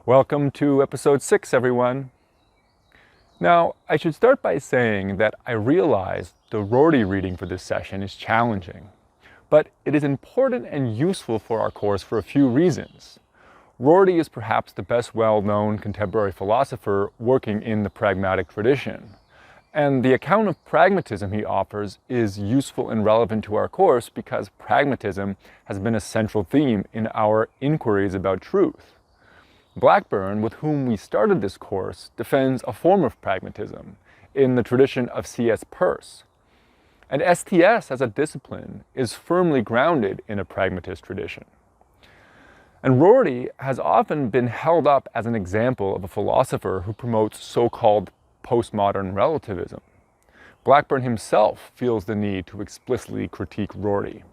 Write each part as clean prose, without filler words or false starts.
Welcome to episode 6, everyone. Now, I should start by saying that I realize the Rorty reading for this session is challenging, but it is important and useful for our course for a few reasons. Rorty is perhaps the best well-known contemporary philosopher working in the pragmatic tradition, and the account of pragmatism he offers is useful and relevant to our course because pragmatism has been a central theme in our inquiries about truth. Blackburn, with whom we started this course, defends a form of pragmatism in the tradition of C.S. Peirce. And STS as a discipline is firmly grounded in a pragmatist tradition. And Rorty has often been held up as an example of a philosopher who promotes so-called postmodern relativism. Blackburn himself feels the need to explicitly critique Rorty.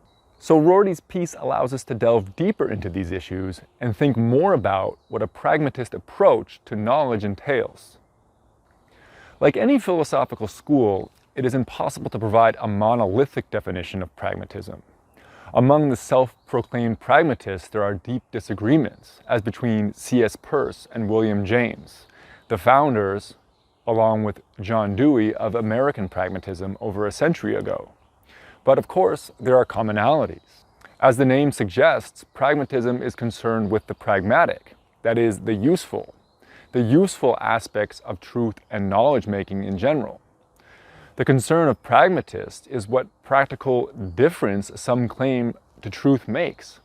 So Rorty's piece allows us to delve deeper into these issues and think more about what a pragmatist approach to knowledge entails. Like any philosophical school, it is impossible to provide a monolithic definition of pragmatism. Among the self-proclaimed pragmatists, there are deep disagreements, as between C.S. Peirce and William James, the founders, along with John Dewey, of American pragmatism over a century ago. But of course, there are commonalities. As the name suggests, pragmatism is concerned with the pragmatic, that is, the useful aspects of truth and knowledge-making in general. The concern of pragmatists is what practical difference some claim to truth makes.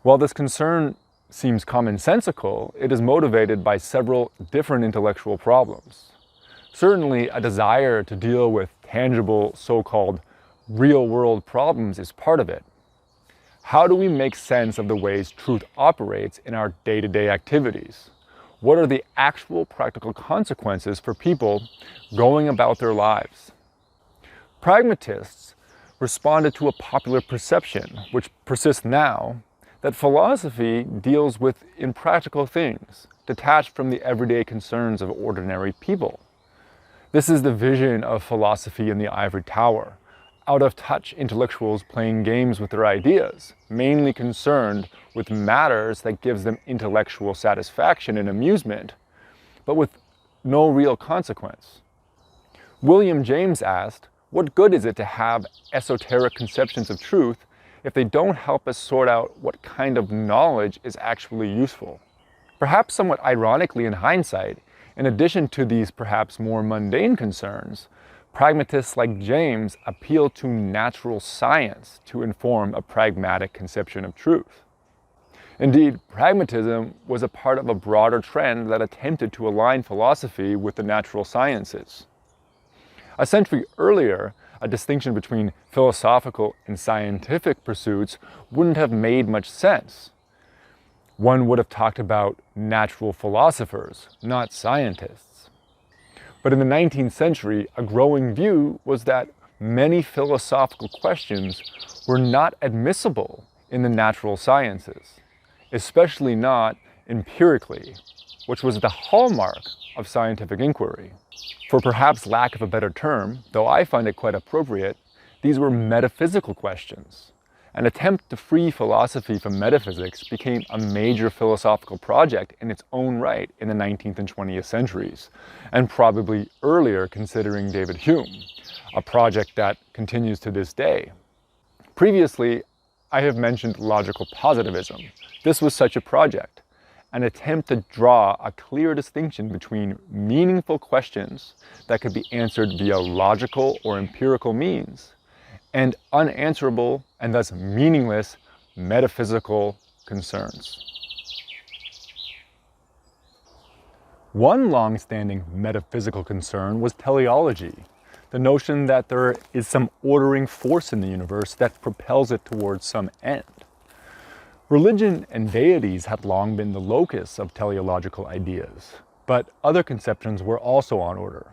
While this concern seems commonsensical, it is motivated by several different intellectual problems. Certainly, a desire to deal with tangible, so-called real-world problems is part of it. How do we make sense of the ways truth operates in our day-to-day activities? What are the actual practical consequences for people going about their lives? Pragmatists responded to a popular perception, which persists now, that philosophy deals with impractical things, detached from the everyday concerns of ordinary people. This is the vision of philosophy in the ivory tower. Out-of-touch intellectuals playing games with their ideas, mainly concerned with matters that gives them intellectual satisfaction and amusement, but with no real consequence. William James asked, what good is it to have esoteric conceptions of truth if they don't help us sort out what kind of knowledge is actually useful? Perhaps somewhat ironically in hindsight, in addition to these perhaps more mundane concerns, pragmatists like James appeal to natural science to inform a pragmatic conception of truth. Indeed, pragmatism was a part of a broader trend that attempted to align philosophy with the natural sciences. A century earlier, a distinction between philosophical and scientific pursuits wouldn't have made much sense. One would have talked about natural philosophers, not scientists. But in the 19th century, a growing view was that many philosophical questions were not admissible in the natural sciences, especially not empirically, which was the hallmark of scientific inquiry. For perhaps lack of a better term, though I find it quite appropriate, these were metaphysical questions. An attempt to free philosophy from metaphysics became a major philosophical project in its own right in the 19th and 20th centuries, and probably earlier considering David Hume, a project that continues to this day. Previously, I have mentioned logical positivism. This was such a project, an attempt to draw a clear distinction between meaningful questions that could be answered via logical or empirical means, and unanswerable and thus meaningless metaphysical concerns. One long-standing metaphysical concern was teleology, the notion that there is some ordering force in the universe that propels it towards some end. Religion and deities had long been the locus of teleological ideas, but other conceptions were also on order.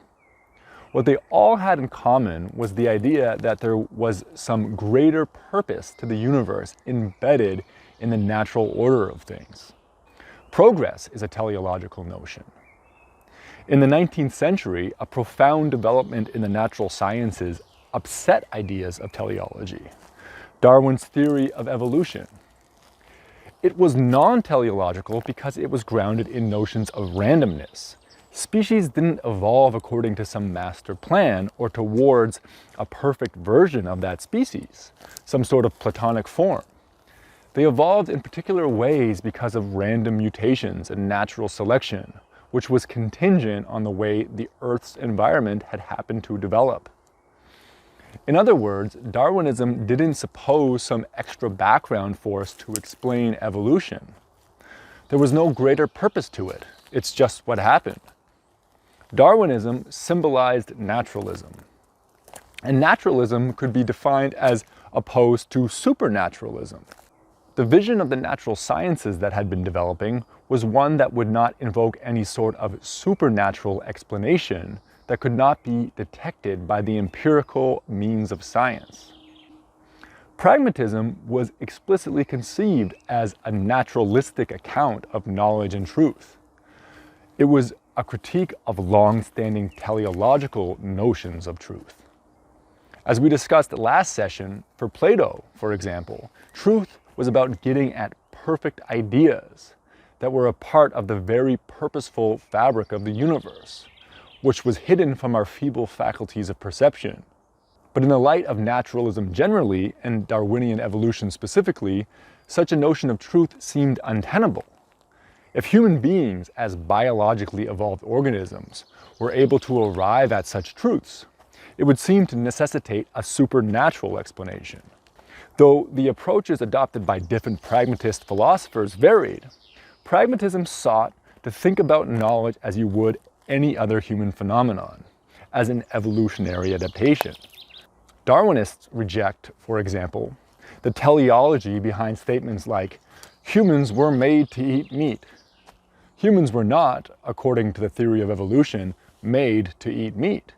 What they all had in common was the idea that there was some greater purpose to the universe embedded in the natural order of things. Progress is a teleological notion. In the 19th century, a profound development in the natural sciences upset ideas of teleology. Darwin's theory of evolution. It was non-teleological because it was grounded in notions of randomness. Species didn't evolve according to some master plan or towards a perfect version of that species, some sort of platonic form. They evolved in particular ways because of random mutations and natural selection, which was contingent on the way the Earth's environment had happened to develop. In other words, Darwinism didn't suppose some extra background force to explain evolution. There was no greater purpose to it. It's just what happened. Darwinism symbolized naturalism. And naturalism could be defined as opposed to supernaturalism. The vision of the natural sciences that had been developing was one that would not invoke any sort of supernatural explanation that could not be detected by the empirical means of science. Pragmatism was explicitly conceived as a naturalistic account of knowledge and truth. It was a critique of long-standing teleological notions of truth. As we discussed last session, for Plato, for example, truth was about getting at perfect ideas that were a part of the very purposeful fabric of the universe, which was hidden from our feeble faculties of perception. But in the light of naturalism generally, and Darwinian evolution specifically, such a notion of truth seemed untenable. If human beings, as biologically evolved organisms, were able to arrive at such truths, it would seem to necessitate a supernatural explanation. Though the approaches adopted by different pragmatist philosophers varied, pragmatism sought to think about knowledge as you would any other human phenomenon, as an evolutionary adaptation. Darwinists reject, for example, the teleology behind statements like, humans were made to eat meat. Humans were not, according to the theory of evolution, made to eat meat.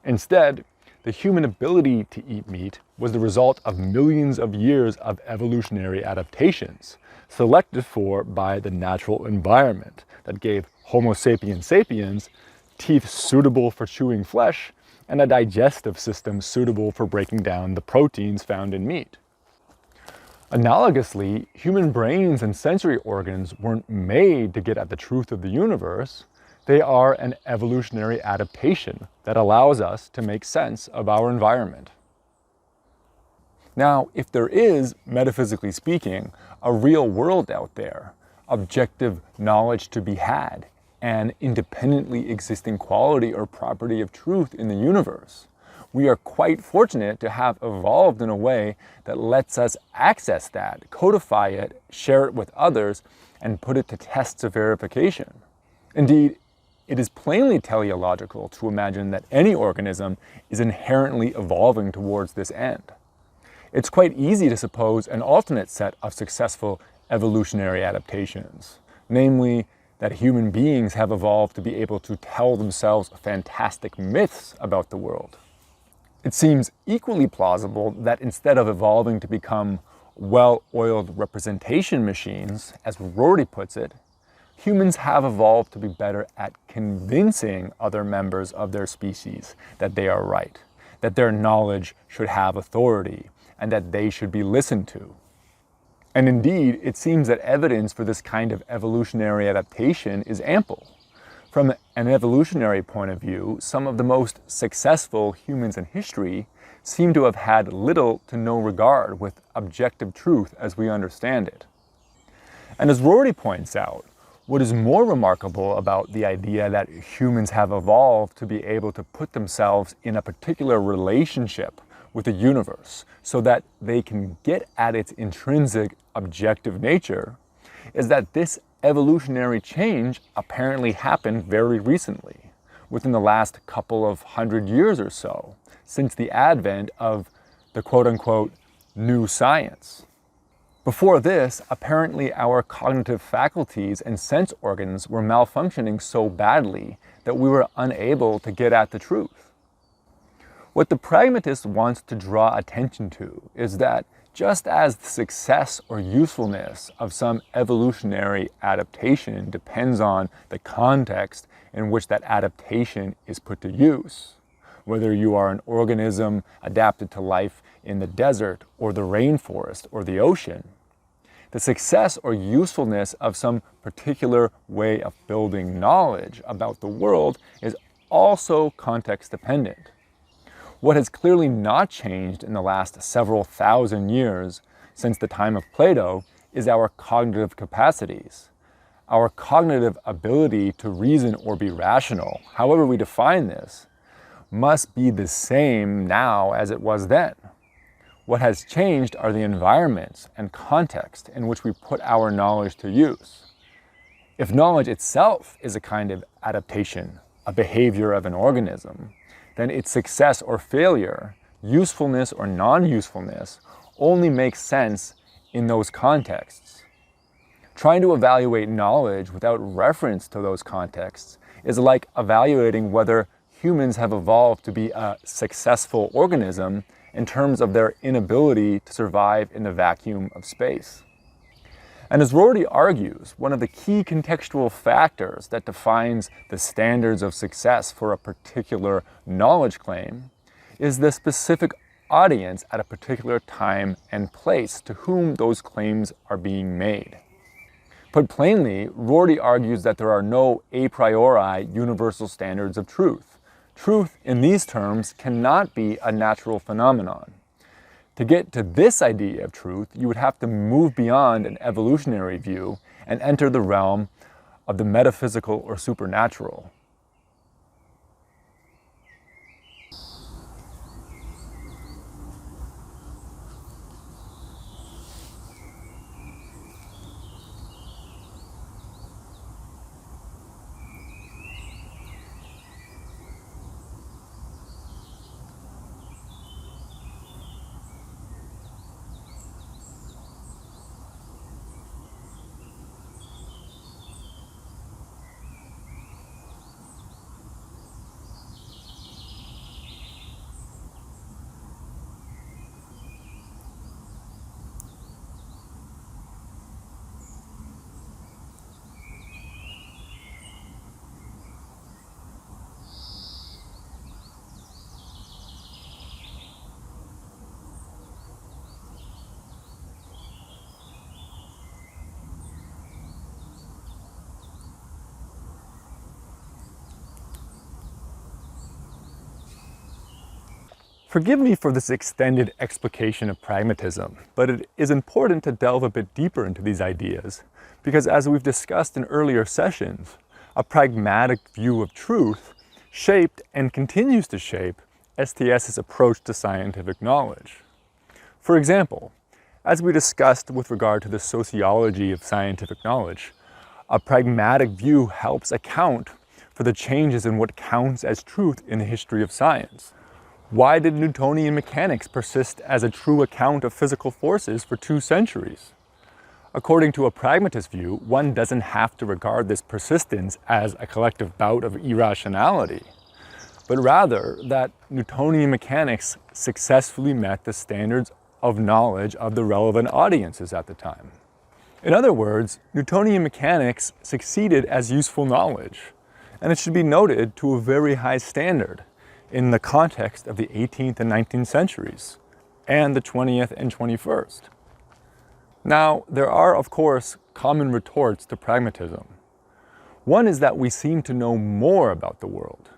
Instead, the human ability to eat meat was the result of millions of years of evolutionary adaptations, selected for by the natural environment that gave Homo sapiens sapiens teeth suitable for chewing flesh and a digestive system suitable for breaking down the proteins found in meat. Analogously, human brains and sensory organs weren't made to get at the truth of the universe. They are an evolutionary adaptation that allows us to make sense of our environment. Now, if there is, metaphysically speaking, a real world out there, objective knowledge to be had, an independently existing quality or property of truth in the universe, we are quite fortunate to have evolved in a way that lets us access that, codify it, share it with others, and put it to tests of verification. Indeed, it is plainly teleological to imagine that any organism is inherently evolving towards this end. It's quite easy to suppose an alternate set of successful evolutionary adaptations, namely that human beings have evolved to be able to tell themselves fantastic myths about the world. It seems equally plausible that instead of evolving to become well-oiled representation machines, as Rorty puts it, humans have evolved to be better at convincing other members of their species that they are right, that their knowledge should have authority, and that they should be listened to. And indeed, it seems that evidence for this kind of evolutionary adaptation is ample. From an evolutionary point of view, some of the most successful humans in history seem to have had little to no regard with objective truth as we understand it. And as Rorty points out, what is more remarkable about the idea that humans have evolved to be able to put themselves in a particular relationship with the universe so that they can get at its intrinsic objective nature is that this evolutionary change apparently happened very recently, within the last couple of 100 years or so, since the advent of the quote-unquote new science. Before this, apparently our cognitive faculties and sense organs were malfunctioning so badly that we were unable to get at the truth. What the pragmatist wants to draw attention to is that just as the success or usefulness of some evolutionary adaptation depends on the context in which that adaptation is put to use, whether you are an organism adapted to life in the desert or the rainforest or the ocean, The success or usefulness of some particular way of building knowledge about the world is also context dependent. What has clearly not changed in the last several thousand years since the time of Plato is our cognitive capacities. Our cognitive ability to reason or be rational, however we define this, must be the same now as it was then. What has changed are the environments and context in which we put our knowledge to use. If knowledge itself is a kind of adaptation, a behavior of an organism, then its success or failure, usefulness or non-usefulness, only makes sense in those contexts. Trying to evaluate knowledge without reference to those contexts is like evaluating whether humans have evolved to be a successful organism in terms of their inability to survive in the vacuum of space. And as Rorty argues, one of the key contextual factors that defines the standards of success for a particular knowledge claim is the specific audience at a particular time and place to whom those claims are being made. Put plainly, Rorty argues that there are no a priori universal standards of truth. Truth, in these terms, cannot be a natural phenomenon. To get to this idea of truth, you would have to move beyond an evolutionary view and enter the realm of the metaphysical or supernatural. Forgive me for this extended explication of pragmatism, but it is important to delve a bit deeper into these ideas, because as we've discussed in earlier sessions, a pragmatic view of truth shaped and continues to shape STS's approach to scientific knowledge. For example, as we discussed with regard to the sociology of scientific knowledge, a pragmatic view helps account for the changes in what counts as truth in the history of science. Why did Newtonian mechanics persist as a true account of physical forces for 2 centuries? According to a pragmatist view, one doesn't have to regard this persistence as a collective bout of irrationality, but rather that Newtonian mechanics successfully met the standards of knowledge of the relevant audiences at the time. In other words, Newtonian mechanics succeeded as useful knowledge, and it should be noted to a very high standard in the context of the 18th and 19th centuries, and the 20th and 21st. Now, there are, of course, common retorts to pragmatism. One is that we seem to know more about the world.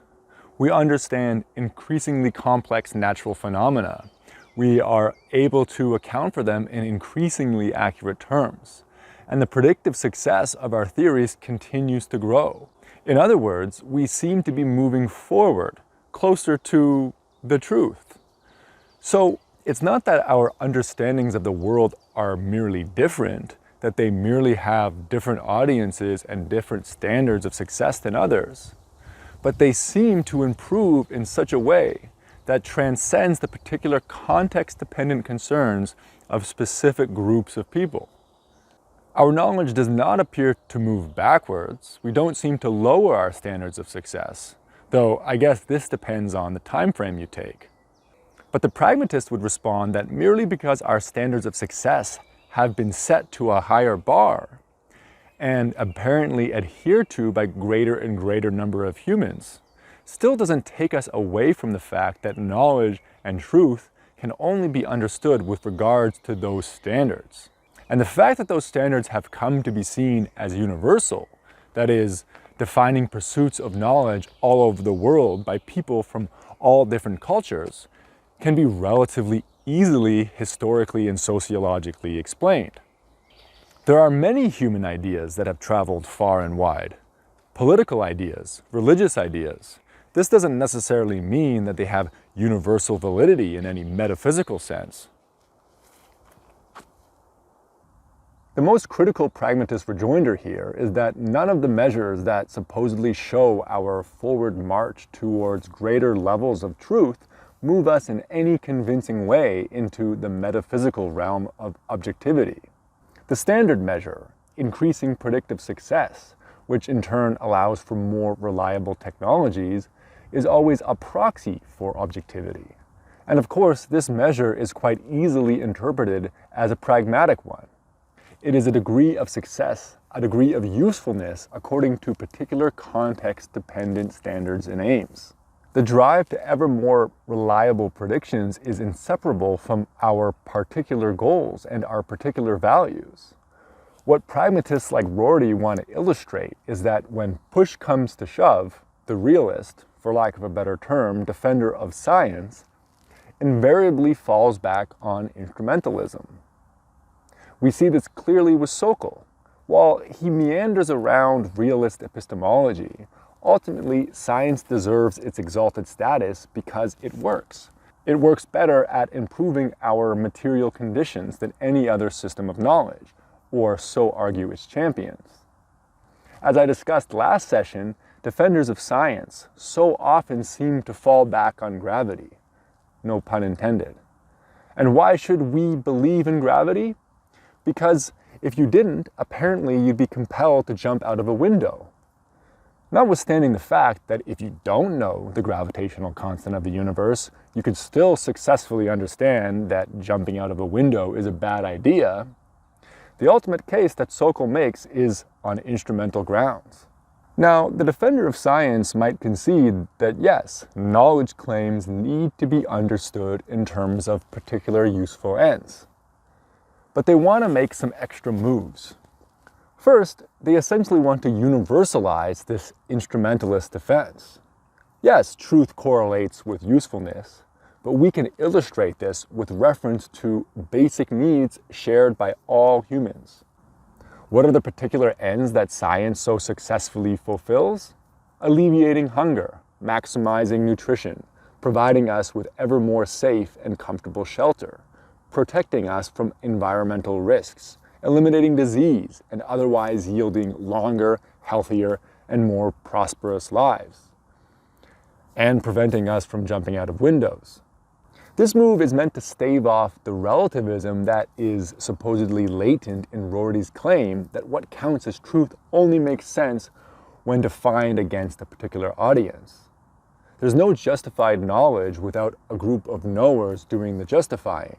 We understand increasingly complex natural phenomena. We are able to account for them in increasingly accurate terms. And the predictive success of our theories continues to grow. In other words, we seem to be moving forward, closer to the truth. So it's not that our understandings of the world are merely different, that they merely have different audiences and different standards of success than others, but they seem to improve in such a way that transcends the particular context-dependent concerns of specific groups of people. Our knowledge does not appear to move backwards. We don't seem to lower our standards of success, though I guess this depends on the time frame you take. But the pragmatist would respond that merely because our standards of success have been set to a higher bar and apparently adhered to by greater and greater number of humans, still doesn't take us away from the fact that knowledge and truth can only be understood with regards to those standards. And the fact that those standards have come to be seen as universal, that is, defining pursuits of knowledge all over the world by people from all different cultures, can be relatively easily historically and sociologically explained. There are many human ideas that have traveled far and wide. Political ideas, religious ideas. This doesn't necessarily mean that they have universal validity in any metaphysical sense. The most critical pragmatist rejoinder here is that none of the measures that supposedly show our forward march towards greater levels of truth move us in any convincing way into the metaphysical realm of objectivity. The standard measure, increasing predictive success, which in turn allows for more reliable technologies, is always a proxy for objectivity. And of course, this measure is quite easily interpreted as a pragmatic one. It is a degree of success, a degree of usefulness according to particular context-dependent standards and aims. The drive to ever more reliable predictions is inseparable from our particular goals and our particular values. What pragmatists like Rorty want to illustrate is that when push comes to shove, the realist, for lack of a better term, defender of science, invariably falls back on instrumentalism. We see this clearly with Sokal. While he meanders around realist epistemology, ultimately science deserves its exalted status because it works. It works better at improving our material conditions than any other system of knowledge, or so argue its champions. As I discussed last session, defenders of science so often seem to fall back on gravity. No pun intended. And why should we believe in gravity? Because if you didn't, apparently you'd be compelled to jump out of a window. Notwithstanding the fact that if you don't know the gravitational constant of the universe, you could still successfully understand that jumping out of a window is a bad idea, the ultimate case that Sokal makes is on instrumental grounds. Now, the defender of science might concede that yes, knowledge claims need to be understood in terms of particular useful ends. But they want to make some extra moves. First, they essentially want to universalize this instrumentalist defense. Yes, truth correlates with usefulness, but we can illustrate this with reference to basic needs shared by all humans. What are the particular ends that science so successfully fulfills? Alleviating hunger, maximizing nutrition, providing us with ever more safe and comfortable shelter, protecting us from environmental risks, eliminating disease, and otherwise yielding longer, healthier, and more prosperous lives, and preventing us from jumping out of windows. This move is meant to stave off the relativism that is supposedly latent in Rorty's claim that what counts as truth only makes sense when defined against a particular audience. There's no justified knowledge without a group of knowers doing the justifying.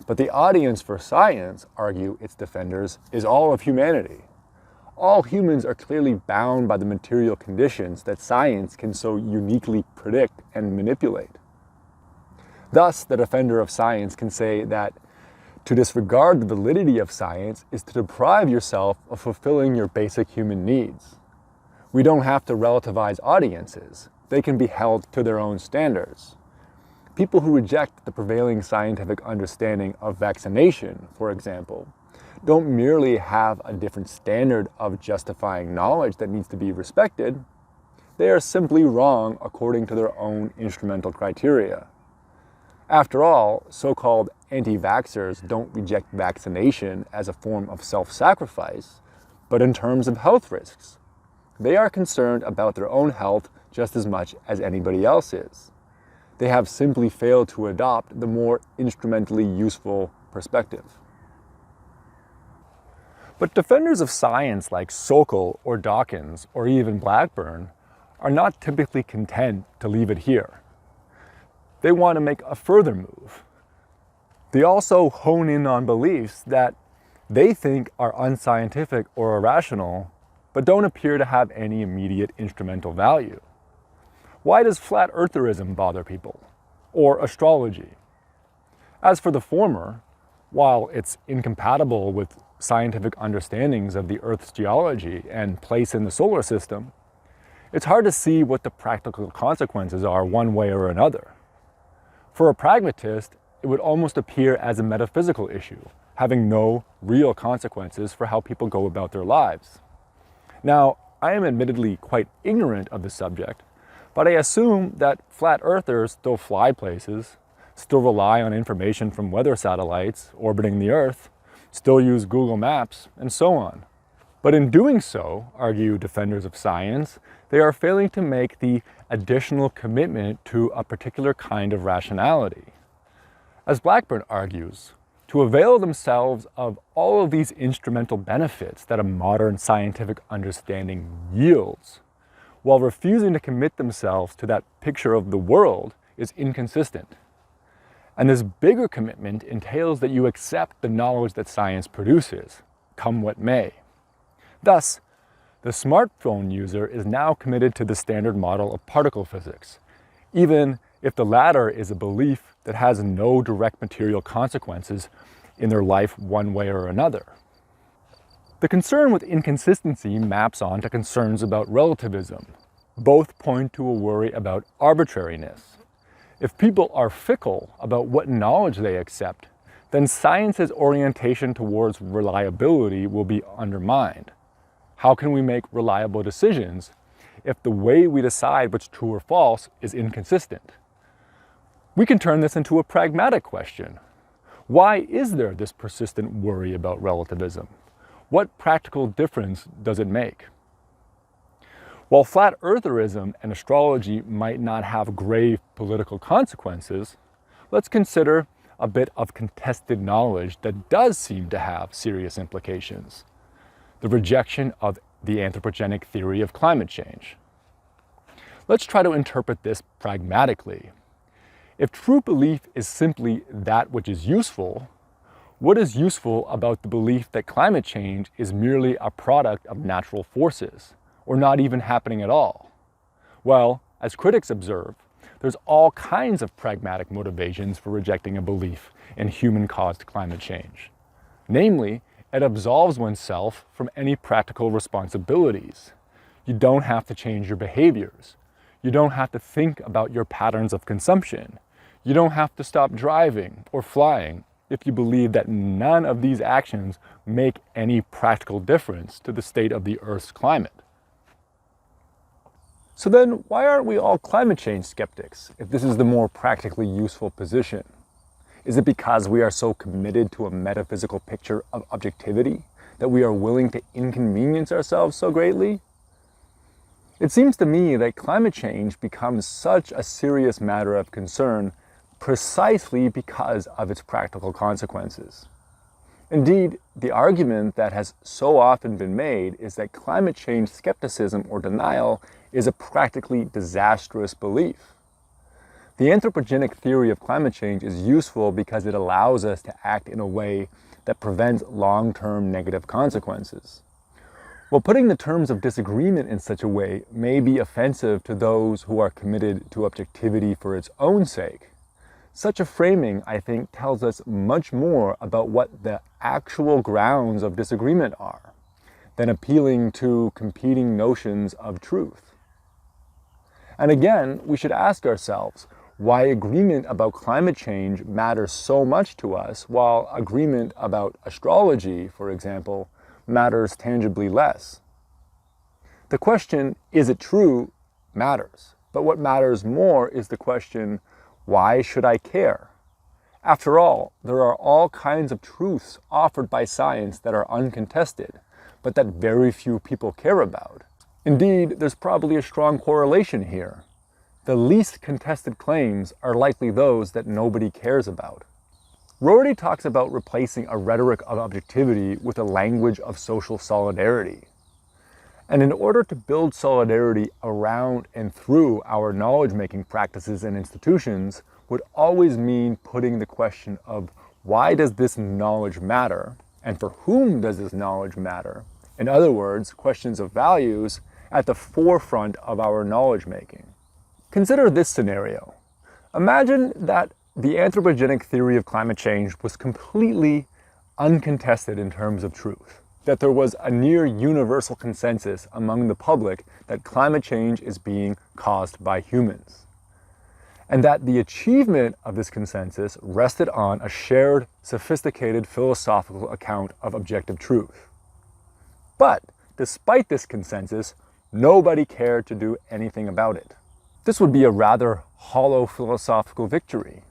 But the audience for science, argue its defenders, is all of humanity. All humans are clearly bound by the material conditions that science can so uniquely predict and manipulate. Thus, the defender of science can say that to disregard the validity of science is to deprive yourself of fulfilling your basic human needs. We don't have to relativize audiences. They can be held to their own standards. People who reject the prevailing scientific understanding of vaccination, for example, don't merely have a different standard of justifying knowledge that needs to be respected. They are simply wrong according to their own instrumental criteria. After all, so-called anti-vaxxers don't reject vaccination as a form of self-sacrifice, but in terms of health risks. They are concerned about their own health just as much as anybody else is. They have simply failed to adopt the more instrumentally useful perspective. But defenders of science like Sokal or Dawkins or even Blackburn are not typically content to leave it here. They want to make a further move. They also hone in on beliefs that they think are unscientific or irrational, but don't appear to have any immediate instrumental value. Why does flat eartherism bother people? Or astrology? As for the former, While it's incompatible with scientific understandings of the Earth's geology and place in the solar system, it's hard to see what the practical consequences are one way or another. For a pragmatist, it would almost appear as a metaphysical issue, having no real consequences for how people go about their lives. Now, I am admittedly quite ignorant of the subject, but I assume that flat earthers still fly places, still rely on information from weather satellites orbiting the Earth, still use Google Maps, and so on. But in doing so, argue defenders of science, they are failing to make the additional commitment to a particular kind of rationality. As Blackburn argues, to avail themselves of all of these instrumental benefits that a modern scientific understanding yields, while refusing to commit themselves to that picture of the world, is inconsistent. And this bigger commitment entails that you accept the knowledge that science produces, come what may. Thus, the smartphone user is now committed to the standard model of particle physics, even if the latter is a belief that has no direct material consequences in their life one way or another. The concern with inconsistency maps on to concerns about relativism. Both point to a worry about arbitrariness. If people are fickle about what knowledge they accept, then science's orientation towards reliability will be undermined. How can we make reliable decisions if the way we decide what's true or false is inconsistent? We can turn this into a pragmatic question. Why is there this persistent worry about relativism? What practical difference does it make? While flat eartherism and astrology might not have grave political consequences, let's consider a bit of contested knowledge that does seem to have serious implications. The rejection of the anthropogenic theory of climate change. Let's try to interpret this pragmatically. If true belief is simply that which is useful, what is useful about the belief that climate change is merely a product of natural forces, or not even happening at all? Well, as critics observe, there's all kinds of pragmatic motivations for rejecting a belief in human-caused climate change. Namely, it absolves oneself from any practical responsibilities. You don't have to change your behaviors. You don't have to think about your patterns of consumption. You don't have to stop driving or flying if you believe that none of these actions make any practical difference to the state of the Earth's climate. So then, why aren't we all climate change skeptics if this is the more practically useful position? Is it because we are so committed to a metaphysical picture of objectivity that we are willing to inconvenience ourselves so greatly? It seems to me that climate change becomes such a serious matter of concern precisely because of its practical consequences. Indeed, the argument that has so often been made is that climate change skepticism or denial is a practically disastrous belief. The anthropogenic theory of climate change is useful because it allows us to act in a way that prevents long-term negative consequences. While putting the terms of disagreement in such a way may be offensive to those who are committed to objectivity for its own sake, such a framing, I think, tells us much more about what the actual grounds of disagreement are than appealing to competing notions of truth. And again, we should ask ourselves why agreement about climate change matters so much to us, while agreement about astrology, for example, matters tangibly less. The question, is it true, matters. But what matters more is the question, why should I care? After all, there are all kinds of truths offered by science that are uncontested, but that very few people care about. Indeed, there's probably a strong correlation here. The least contested claims are likely those that nobody cares about. Rorty talks about replacing a rhetoric of objectivity with a language of social solidarity. And in order to build solidarity around and through our knowledge-making practices and institutions would always mean putting the question of why does this knowledge matter, and for whom does this knowledge matter? In other words, questions of values at the forefront of our knowledge-making. Consider this scenario. Imagine that the anthropogenic theory of climate change was completely uncontested in terms of truth, that there was a near universal consensus among the public that climate change is being caused by humans, and that the achievement of this consensus rested on a shared, sophisticated philosophical account of objective truth. But despite this consensus, nobody cared to do anything about it. This would be a rather hollow philosophical victory.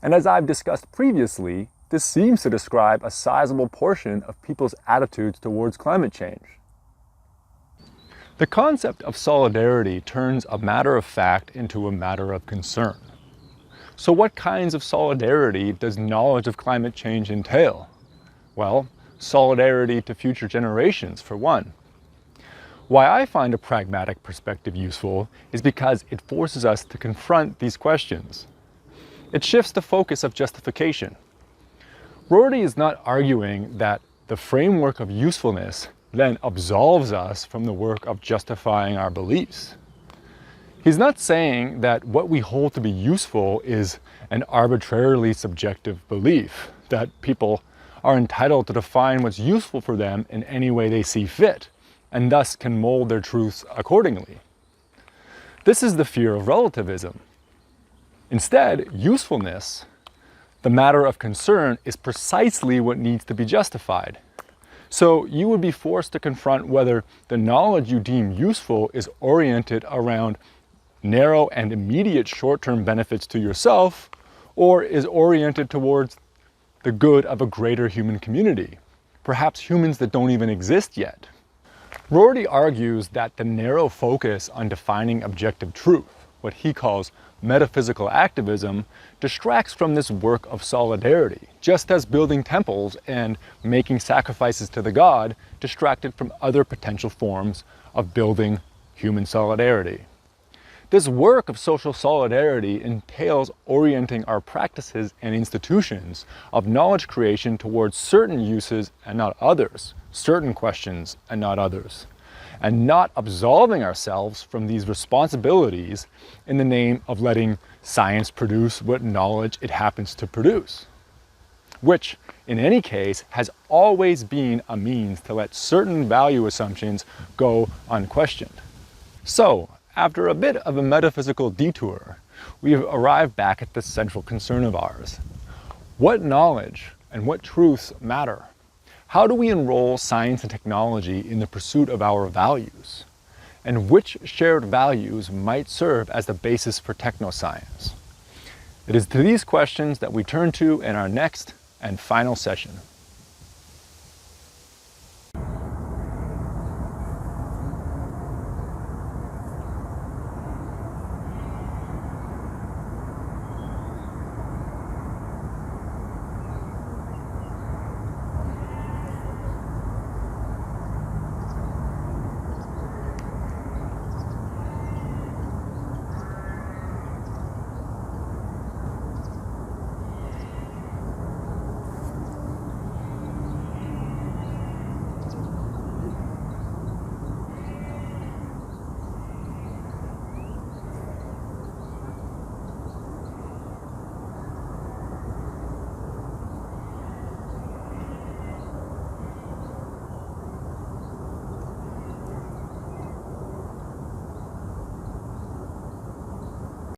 And as I've discussed previously, this seems to describe a sizable portion of people's attitudes towards climate change. The concept of solidarity turns a matter of fact into a matter of concern. So what kinds of solidarity does knowledge of climate change entail? Well, solidarity to future generations, for one. Why I find a pragmatic perspective useful is because it forces us to confront these questions. It shifts the focus of justification. Rorty is not arguing that the framework of usefulness then absolves us from the work of justifying our beliefs. He's not saying that what we hold to be useful is an arbitrarily subjective belief, that people are entitled to define what's useful for them in any way they see fit, and thus can mold their truths accordingly. This is the fear of relativism. Instead, usefulness, the matter of concern, is precisely what needs to be justified. So you would be forced to confront whether the knowledge you deem useful is oriented around narrow and immediate short-term benefits to yourself, or is oriented towards the good of a greater human community, perhaps humans that don't even exist yet. Rorty argues that the narrow focus on defining objective truth, what he calls metaphysical activism, distracts from this work of solidarity, just as building temples and making sacrifices to the god distracted from other potential forms of building human solidarity. This work of social solidarity entails orienting our practices and institutions of knowledge creation towards certain uses and not others, certain questions and not others, and not absolving ourselves from these responsibilities in the name of letting science produce what knowledge it happens to produce, which in any case has always been a means to let certain value assumptions go unquestioned. So, after a bit of a metaphysical detour, we've arrived back at the central concern of ours. What knowledge and what truths matter? How do we enroll science and technology in the pursuit of our values? And which shared values might serve as the basis for technoscience? It is to these questions that we turn to in our next and final session.